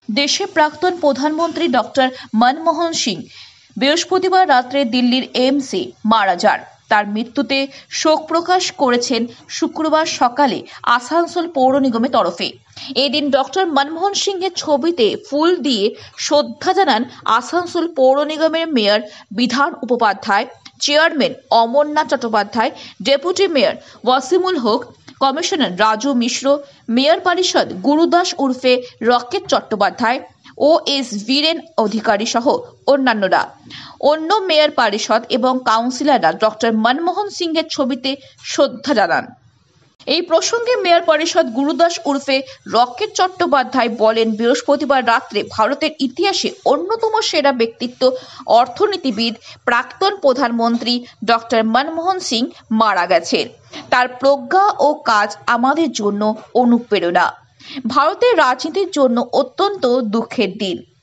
দেশের প্রাক্তন প্রধানমন্ত্রী ডক্টর মনমোহন সিং বৃহস্পতিবার রাত্রে দিল্লির এইমসে মারা যান। তার মৃত্যুতে শোক প্রকাশ করেছেন শুক্রবার সকালে আসানসোল পৌর নিগমের তরফে। এদিন ডক্টর মনমোহন সিংয়ের ছবিতে ফুল দিয়ে শ্রদ্ধা জানান আসানসোল পৌর নিগমের mayor Bidhan Upadhyay, chairman Amarnath Chattopadhyay, deputy mayor Wasimul Haque, commissioner Raju Mishra, mayor পরিষদ গুরুদাস উর্ফে রকেট চট্টোপাধ্যায়, OS বীরেন অধিকারী সহ অন্যান্যরা। অন্য মেয়র পরিষদ এবং কাউন্সিলররা ডক্টর মনমোহন সিংয়ের ছবিতে শ্রদ্ধা জানান। এই প্রসঙ্গে মেয়র পরিষদ গুরুদাস উর্ফে রকেট চট্টোপাধ্যায় বলেন, বৃহস্পতিবার রাত্রে ভারতের ইতিহাসে অন্যতম সেরা ব্যক্তিত্ব অর্থনীতিবিদ প্রাক্তন প্রধানমন্ত্রী ডক্টর মনমোহন সিং মারা গেছেন। তার প্রজ্ঞা ও কাজ আমাদের জন্য অনুপ্রেরণা। ভারতের রাজনীতির জন্য অত্যন্ত দুঃখের দিন।